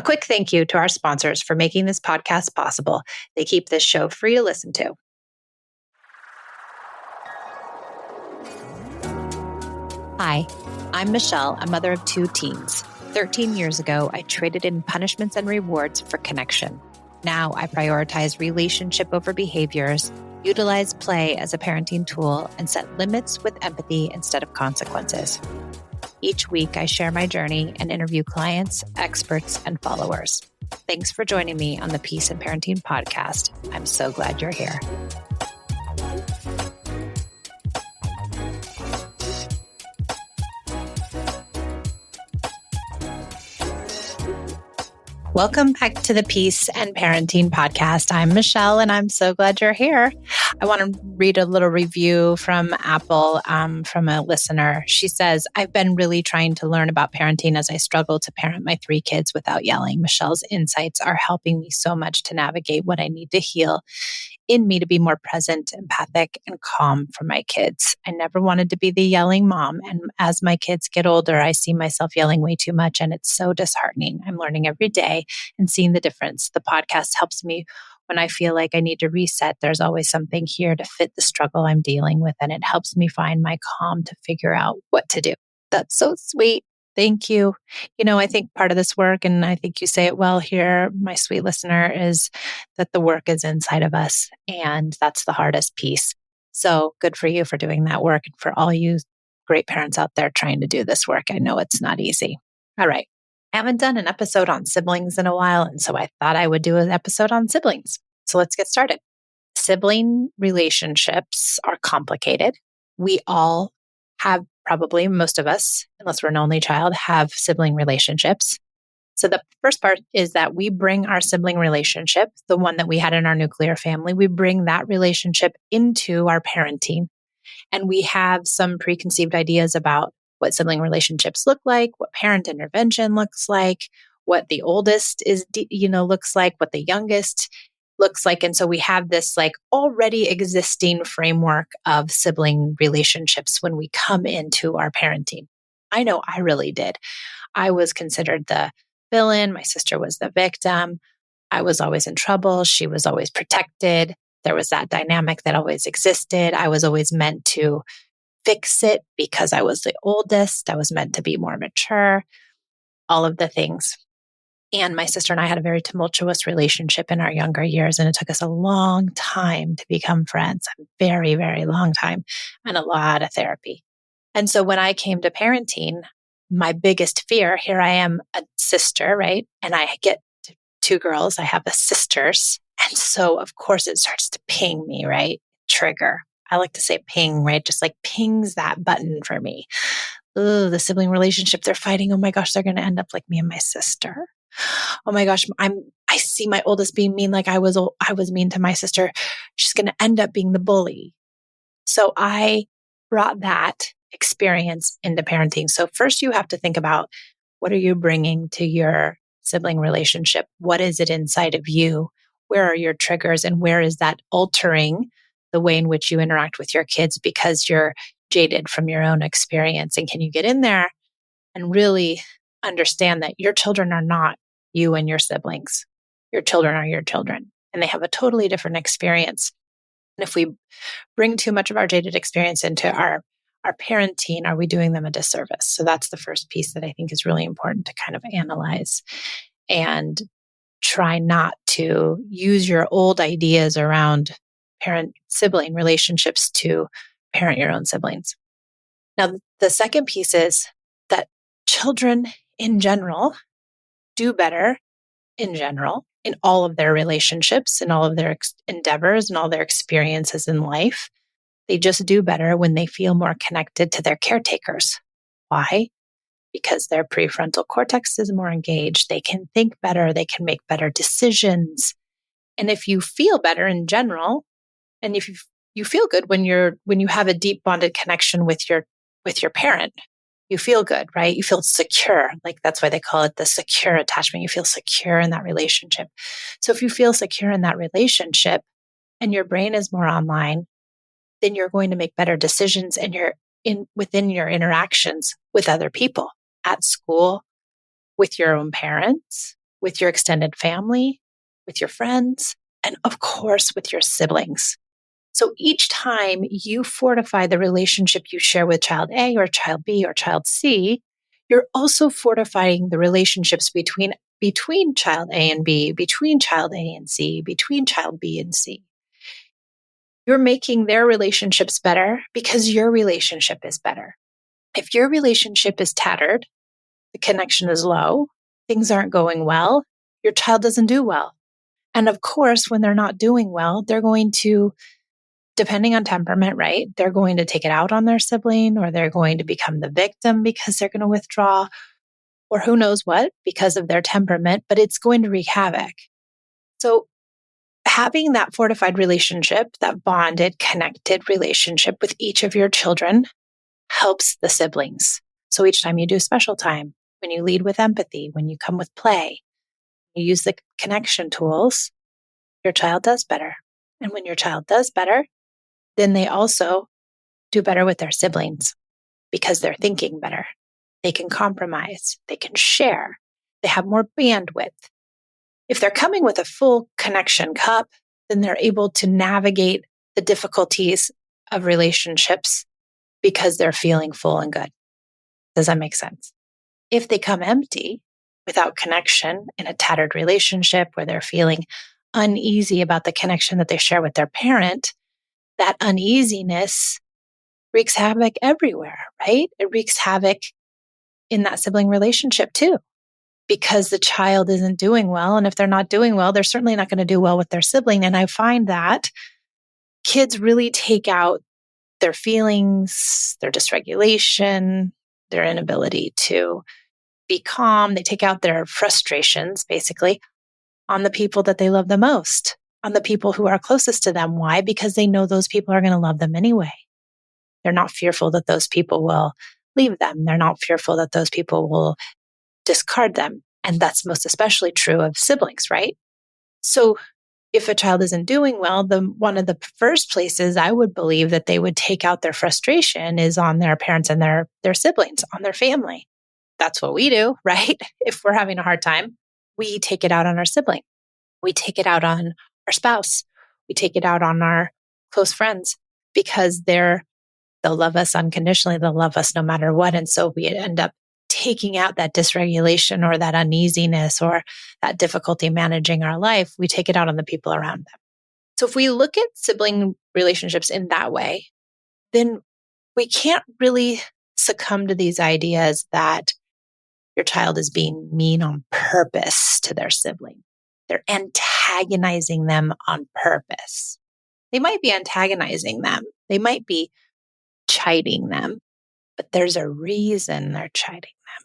quick thank you to our sponsors for making this podcast possible. They keep this show free to listen to. Hi, I'm Michelle, a mother of 2 teens. 13 years ago, I traded in punishments and rewards for connection. Now I prioritize relationship over behaviors, utilize play as a parenting tool, and set limits with empathy instead of consequences. Each week, I share my journey and interview clients, experts, and followers. Thanks for joining me on the Peace and Parenting podcast. I'm so glad you're here. Welcome back to the Peace and Parenting podcast. I'm Michelle, and I'm so glad you're here. I want to read a little review from Apple from a listener. She says, I've been really trying to learn about parenting as I struggle to parent my 3 kids without yelling. Michelle's insights are helping me so much to navigate what I need to heal in me to be more present, empathic, and calm for my kids. I never wanted to be the yelling mom. And as my kids get older, I see myself yelling way too much, and it's so disheartening. I'm learning every day and seeing the difference. The podcast helps me when I feel like I need to reset. There's always something here to fit the struggle I'm dealing with, and it helps me find my calm to figure out what to do. That's so sweet. Thank you. I think part of this work, and I think you say it well here, my sweet listener, is that the work is inside of us, and that's the hardest piece. So good for you for doing that work, and for all you great parents out there trying to do this work. I know it's not easy. All right. I haven't done an episode on siblings in a while, and so I thought I would do an episode on siblings. So let's get started. Sibling relationships are complicated. We all have, probably most of us, unless we're an only child, have sibling relationships. So the first part is that we bring our sibling relationship, the one that we had in our nuclear family, we bring that relationship into our parenting. And we have some preconceived ideas about what sibling relationships look like, what parent intervention looks like, what the oldest looks like, what the youngest looks like. And so we have this already existing framework of sibling relationships when we come into our parenting. I know I really did. I was considered the villain. My sister was the victim. I was always in trouble. She was always protected. There was that dynamic that always existed. I was always meant to fix it because I was the oldest. I was meant to be more mature, all of the things. And my sister and I had a very tumultuous relationship in our younger years, and it took us a long time to become friends, a very, very long time, and a lot of therapy. And so when I came to parenting, my biggest fear, here I am, a sister, right? And I get 2 girls, I have the sisters. And so of course it starts to ping me, right? Trigger. I like to say ping, right? Just pings that button for me. Ooh, the sibling relationship, they're fighting. Oh my gosh, they're going to end up like me and my sister. Oh my gosh, I see my oldest being mean like I was mean to my sister. She's going to end up being the bully. So I brought that experience into parenting. So first you have to think about, what are you bringing to your sibling relationship? What is it inside of you? Where are your triggers, and where is that altering the way in which you interact with your kids because you're jaded from your own experience? And can you get in there and really understand that your children are not you and your siblings? Your children are your children, and they have a totally different experience. And if we bring too much of our jaded experience into our parenting, are we doing them a disservice? So that's the first piece that I think is really important to kind of analyze, and try not to use your old ideas around parent-sibling relationships to parent your own siblings. Now, the second piece is that children in general do better in general in all of their relationships, in all of their endeavors, and all their experiences in life. They just do better when they feel more connected to their caretakers. Why? Because their prefrontal cortex is more engaged. They can think better. They can make better decisions. And if you feel better in general, and if you feel good when you have a deep bonded connection with your parent, you feel good, right? You feel secure. That's why they call it the secure attachment. You feel secure in that relationship. So if you feel secure in that relationship and your brain is more online, then you're going to make better decisions, and within your interactions with other people at school, with your own parents, with your extended family, with your friends, and of course, with your siblings. So each time you fortify the relationship you share with child A or child B or child C, you're also fortifying the relationships between child A and B, between child A and C, between child B and C. You're making their relationships better because your relationship is better. If your relationship is tattered, the connection is low, things aren't going well, your child doesn't do well. And of course, when they're not doing well, they're going to, depending on temperament, right? They're going to take it out on their sibling, or they're going to become the victim because they're going to withdraw, or who knows what because of their temperament, but it's going to wreak havoc. So having that fortified relationship, that bonded, connected relationship with each of your children helps the siblings. So each time you do special time, when you lead with empathy, when you come with play, you use the connection tools, your child does better. And when your child does better, then they also do better with their siblings because they're thinking better. They can compromise. They can share. They have more bandwidth. If they're coming with a full connection cup, then they're able to navigate the difficulties of relationships because they're feeling full and good. Does that make sense? If they come empty, without connection, in a tattered relationship where they're feeling uneasy about the connection that they share with their parent, that uneasiness wreaks havoc everywhere, right? It wreaks havoc in that sibling relationship too, because the child isn't doing well. And if they're not doing well, they're certainly not going to do well with their sibling. And I find that kids really take out their feelings, their dysregulation, their inability to be calm. They take out their frustrations, basically, on the people that they love the most, on the people who are closest to them. Why? Because they know those people are going to love them anyway. They're not fearful that those people will leave them. They're not fearful that those people will discard them. And that's most especially true of siblings, right? So if a child isn't doing well, one of the first places I would believe that they would take out their frustration is on their parents and their siblings, on their family. That's what we do, right? If we're having a hard time, we take it out on our sibling. We take it out on our spouse. We take it out on our close friends because they'll love us unconditionally. They'll love us no matter what. And so we end up taking out that dysregulation or that uneasiness or that difficulty managing our life. We take it out on the people around them. So if we look at sibling relationships in that way, then we can't really succumb to these ideas that your child is being mean on purpose to their sibling. They're antagonizing them on purpose. They might be antagonizing them. They might be chiding them, but there's a reason they're chiding them.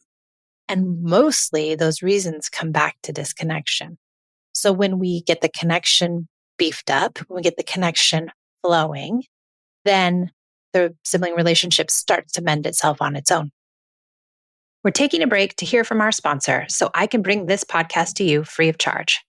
And mostly those reasons come back to disconnection. So when we get the connection beefed up, when we get the connection flowing, then the sibling relationship starts to mend itself on its own. We're taking a break to hear from our sponsor so I can bring this podcast to you free of charge.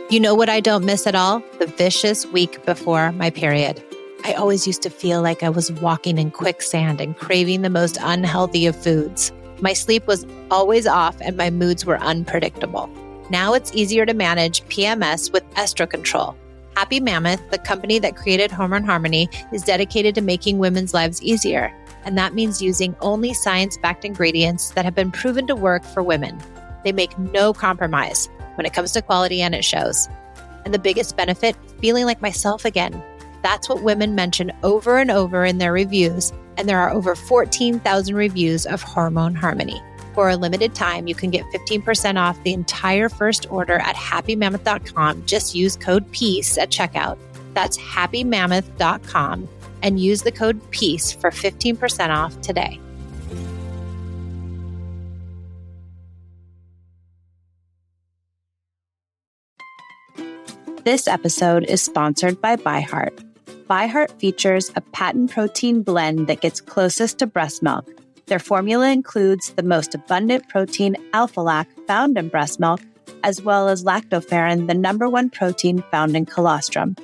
You know what I don't miss at all? The vicious week before my period. I always used to feel like I was walking in quicksand and craving the most unhealthy of foods. My sleep was always off and my moods were unpredictable. Now it's easier to manage PMS with Estro Control. Happy Mammoth, the company that created Hormone Harmony, is dedicated to making women's lives easier. And that means using only science-backed ingredients that have been proven to work for women. They make no compromise when it comes to quality, and it shows. And the biggest benefit, feeling like myself again. That's what women mention over and over in their reviews. And there are over 14,000 reviews of Hormone Harmony. For a limited time, you can get 15% off the entire first order at happymammoth.com. Just use code PEACE at checkout. That's happymammoth.com. And use the code PEACE for 15% off today. This episode is sponsored by ByHeart. ByHeart features a patent protein blend that gets closest to breast milk. Their formula includes the most abundant protein, alpha-lac, found in breast milk, as well as lactoferrin, the number one protein found in colostrum.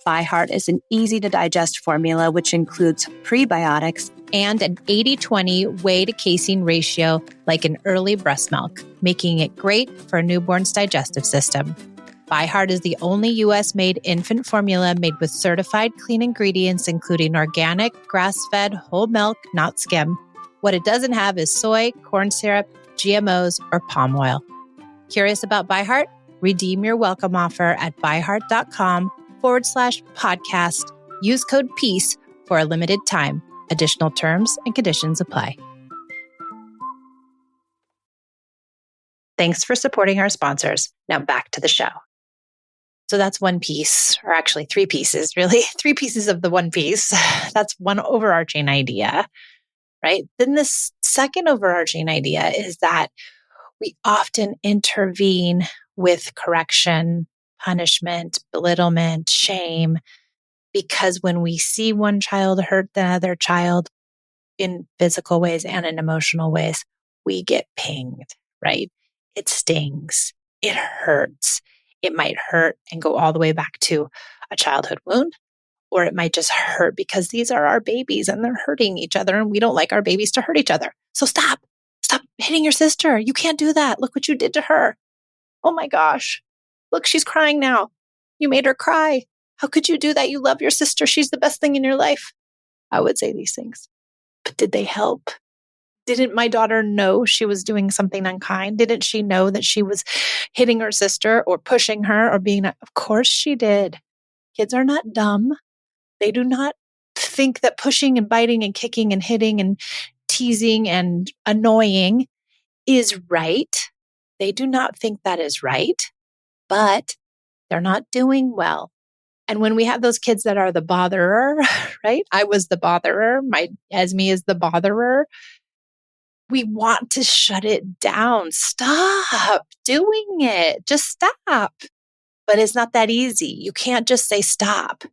ByHeart is an easy-to-digest formula which includes prebiotics and an 80-20 whey to casein ratio like in early breast milk, making it great for a newborn's digestive system. ByHeart is the only U.S.-made infant formula made with certified clean ingredients, including organic, grass-fed, whole milk, not skim. What it doesn't have is soy, corn syrup, GMOs, or palm oil. Curious about ByHeart? Redeem your welcome offer at byheart.com/podcast. Use code PEACE for a limited time. Additional terms and conditions apply. Thanks for supporting our sponsors. Now back to the show. So that's one piece, or actually three pieces, really. Three pieces of the one piece. That's one overarching idea, right? Then this second overarching idea is that we often intervene with correction, punishment, belittlement, shame, because when we see one child hurt the other child in physical ways and in emotional ways, we get pinged, right? It stings. It hurts. It might hurt and go all the way back to a childhood wound, or it might just hurt because these are our babies and they're hurting each other and we don't like our babies to hurt each other. So stop hitting your sister. You can't do that. Look what you did to her. Oh my gosh. Look, she's crying now. You made her cry. How could you do that? You love your sister. She's the best thing in your life. I would say these things, but did they help? Didn't my daughter know she was doing something unkind? Didn't she know that she was hitting her sister or pushing her or being, of course she did. Kids are not dumb. They do not think that pushing and biting and kicking and hitting and teasing and annoying is right. They do not think that is right, but they're not doing well. And when we have those kids that are the botherer, right? I was the botherer. My Esme is the botherer. We want to shut it down. Stop doing it. Just stop. But it's not that easy. You can't just say stop.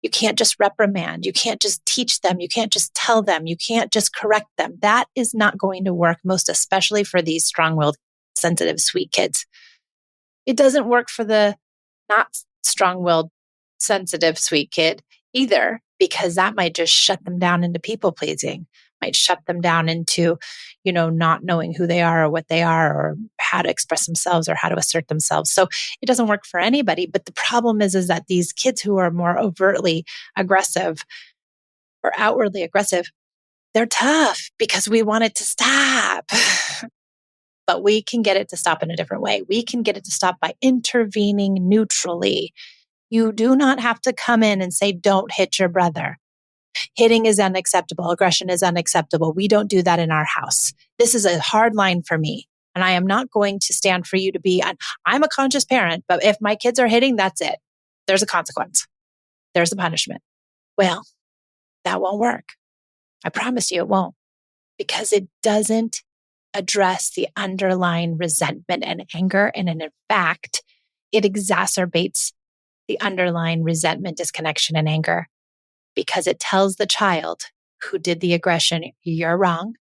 You can't just reprimand. You can't just teach them. You can't just tell them. You can't just correct them. That is not going to work, most especially for these strong-willed, sensitive, sweet kids. It doesn't work for the not strong-willed, sensitive, sweet kid either, because that might just shut them down into people-pleasing, might shut them down into, not knowing who they are or what they are or how to express themselves or how to assert themselves. So it doesn't work for anybody. But the problem is that these kids who are more overtly aggressive or outwardly aggressive, they're tough because we want it to stop. But we can get it to stop in a different way. We can get it to stop by intervening neutrally. You do not have to come in and say, don't hit your brother. Hitting is unacceptable. Aggression is unacceptable. We don't do that in our house. This is a hard line for me. And I am not going to stand for you to be, I'm a conscious parent, but if my kids are hitting, that's it. There's a consequence. There's a punishment. Well, that won't work. I promise you it won't, because it doesn't address the underlying resentment and anger. And in fact, it exacerbates the underlying resentment, disconnection, and anger, because it tells the child who did the aggression, you're wrong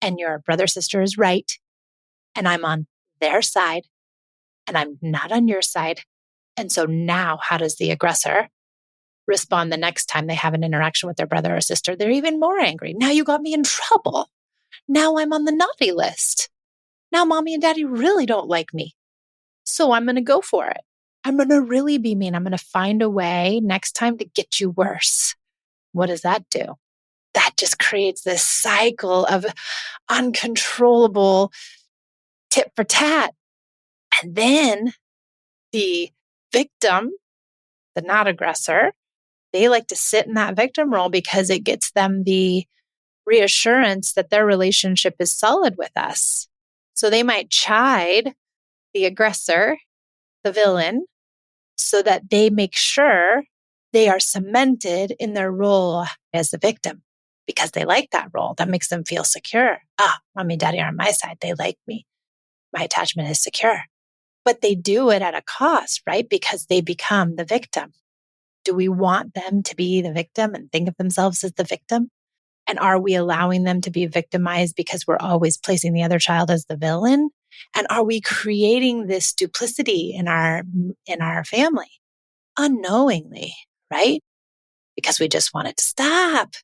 and your brother, sister is right. And I'm on their side and I'm not on your side. And so now how does the aggressor respond the next time they have an interaction with their brother or sister? They're even more angry. Now you got me in trouble. Now I'm on the naughty list. Now mommy and daddy really don't like me. So I'm going to go for it. I'm going to really be mean. I'm going to find a way next time to get you worse. What does that do? That just creates this cycle of uncontrollable tit for tat. And then the victim, the not aggressor, they like to sit in that victim role because it gets them the reassurance that their relationship is solid with us. So they might chide the aggressor, the villain, so that they make sure they are cemented in their role as the victim because they like that role. That makes them feel secure. Mommy and daddy are on my side. They like me. My attachment is secure. But they do it at a cost, right? Because they become the victim. Do we want them to be the victim and think of themselves as the victim? And are we allowing them to be victimized because we're always placing the other child as the villain? And are we creating this duplicity in our family unknowingly, right? Because we just want it to stop.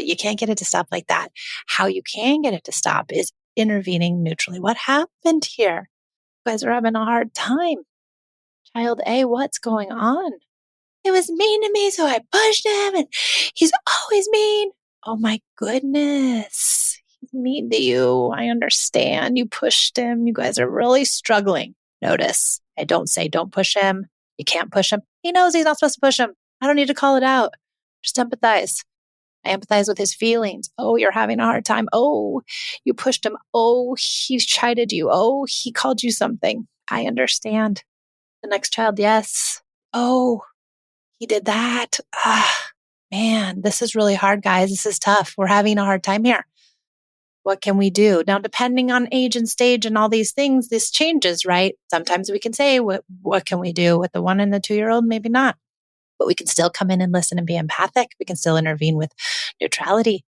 but you can't get it to stop like that. How you can get it to stop is intervening neutrally. What happened here? You guys are having a hard time. Child A, what's going on? It was mean to me, so I pushed him, and he's always mean. Oh my goodness. He's mean to you. I understand. You pushed him. You guys are really struggling. Notice, I don't say don't push him. You can't push him. He knows he's not supposed to push him. I don't need to call it out. Just empathize. I empathize with his feelings. Oh, you're having a hard time. Oh, you pushed him. Oh, he chided you. Oh, he called you something. I understand. The next child, yes. Oh, he did that. Man, this is really hard, guys. This is tough. We're having a hard time here. What can we do? Now, depending on age and stage and all these things, this changes, right? Sometimes we can say, what can we do with the 1 and the 2-year-old? Maybe not. But we can still come in and listen and be empathic. We can still intervene with neutrality.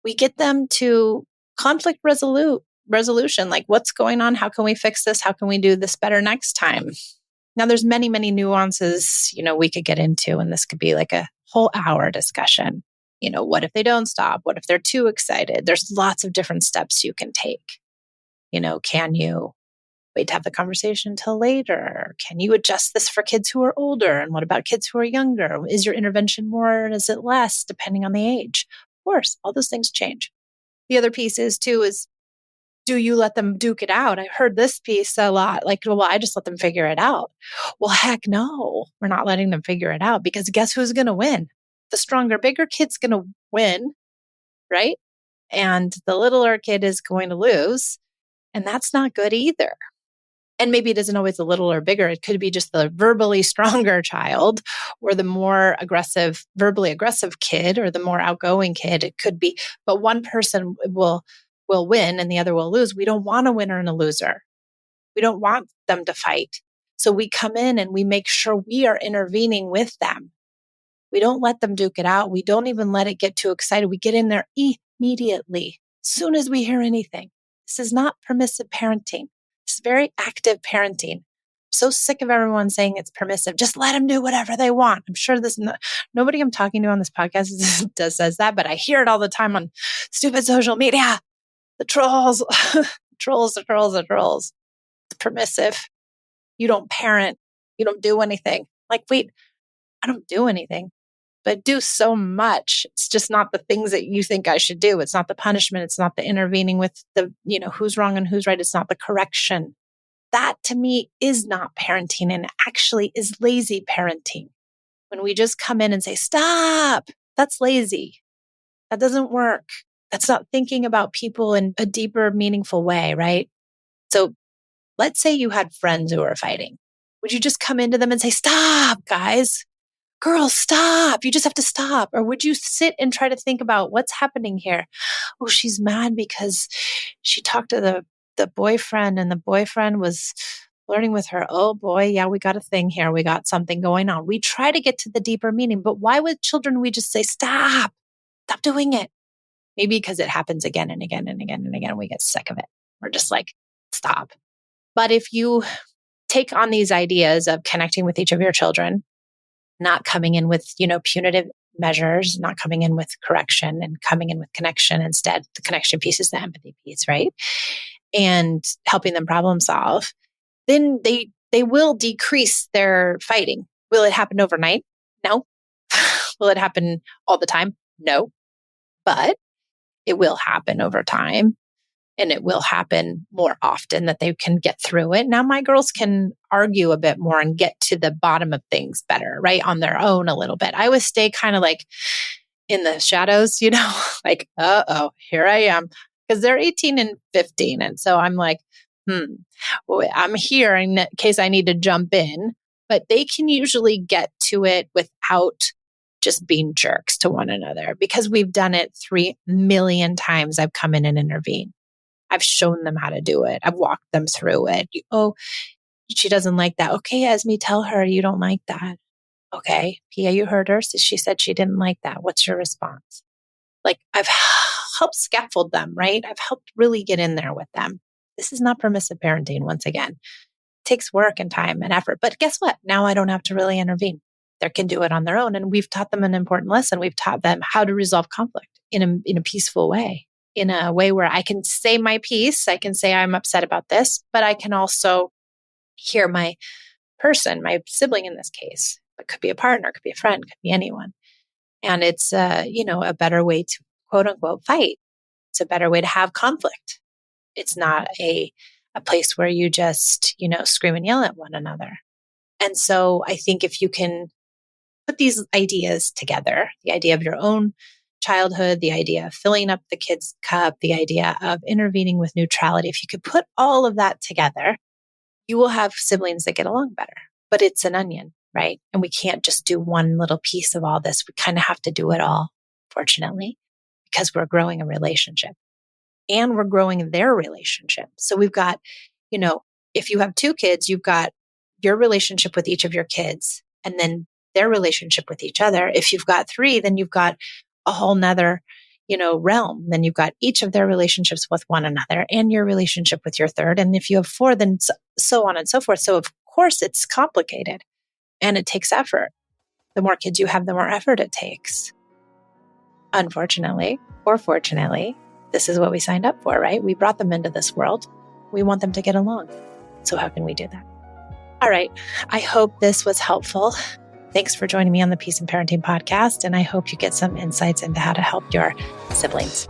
We get them to conflict resolution. Like, what's going on? How can we fix this? How can we do this better next time? Now, there's many, many nuances, we could get into, and this could be like a whole hour discussion. What if they don't stop? What if they're too excited? There's lots of different steps you can take. Can you wait to have the conversation till later? Can you adjust this for kids who are older? And what about kids who are younger? Is your intervention more or is it less depending on the age? Of course, all those things change. The other piece is do you let them duke it out? I heard this piece a lot. Like, well, I just let them figure it out. Well, heck no, we're not letting them figure it out because guess who's going to win? The stronger, bigger kid's going to win, right? And the littler kid is going to lose. And that's not good either. And maybe it isn't always the little or bigger. It could be just the verbally stronger child or the more verbally aggressive kid or the more outgoing kid. It could be, but one person will win and the other will lose. We don't want a winner and a loser. We don't want them to fight. So we come in and we make sure we are intervening with them. We don't let them duke it out. We don't even let it get too excited. We get in there immediately, as soon as we hear anything. This is not permissive parenting. It's very active parenting. I'm so sick of everyone saying it's permissive. Just let them do whatever they want. I'm sure nobody I'm talking to on this podcast says that, but I hear it all the time on stupid social media. The trolls, the trolls. It's permissive. You don't parent. You don't do anything. Like, wait, I don't do anything, but I do so much. It's just not the things that you think I should do. It's not the punishment. It's not the intervening with the, who's wrong and who's right. It's not the correction. That to me is not parenting and actually is lazy parenting. When we just come in and say, stop, that's lazy. That doesn't work. That's not thinking about people in a deeper, meaningful way, right? So let's say you had friends who were fighting. Would you just come into them and say, stop, guys? Girls, stop. You just have to stop. Or would you sit and try to think about what's happening here? Oh, she's mad because she talked to the boyfriend and the boyfriend was flirting with her. Oh boy, yeah, we got a thing here. We got something going on. We try to get to the deeper meaning, but why with children we just say, stop doing it? Maybe because it happens again and again and again and again. And we get sick of it. We're just like, stop. But if you take on these ideas of connecting with each of your children, not coming in with, punitive measures, not coming in with correction and coming in with connection instead, the connection piece is the empathy piece, right? And helping them problem solve, then they will decrease their fighting. Will it happen overnight? No. Will it happen all the time? No. But it will happen over time. And it will happen more often that they can get through it. Now my girls can argue a bit more and get to the bottom of things better, right? On their own a little bit. I always stay kind of like in the shadows, like, here I am. Because they're 18 and 15. And so I'm like, well, I'm here in case I need to jump in. But they can usually get to it without just being jerks to one another because we've done it 3 million times. I've come in and intervened. I've shown them how to do it. I've walked them through it. Oh, she doesn't like that. Okay, Esme, tell her you don't like that. Okay, Pia, you heard her. So she said she didn't like that. What's your response? Like, I've helped scaffold them, right? I've helped really get in there with them. This is not permissive parenting, once again. It takes work and time and effort. But guess what? Now I don't have to really intervene. They can do it on their own. And we've taught them an important lesson. We've taught them how to resolve conflict in a peaceful way, in a way where I can say my piece. I can say I'm upset about this, but I can also hear my person, my sibling in this case. It could be a partner, it could be a friend, it could be anyone. And it's, a better way to quote unquote fight. It's a better way to have conflict. It's not a place where you just, scream and yell at one another. And so I think if you can put these ideas together, the idea of your own childhood, the idea of filling up the kid's cup, the idea of intervening with neutrality, if you could put all of that together, you will have siblings that get along better. But it's an onion, right? And we can't just do one little piece of all this. We kind of have to do it all, fortunately, because we're growing a relationship and we're growing their relationship. So we've got, if you have two kids, you've got your relationship with each of your kids and then their relationship with each other. If you've got three, then you've got a whole nother, realm. Then you've got each of their relationships with one another and your relationship with your third. And if you have four, then so on and so forth. So of course it's complicated and it takes effort. The more kids you have, the more effort it takes. Unfortunately, or fortunately, this is what we signed up for, right? We brought them into this world. We want them to get along. So how can we do that? All right. I hope this was helpful. Thanks for joining me on the Peace and Parenting podcast. And I hope you get some insights into how to help your siblings.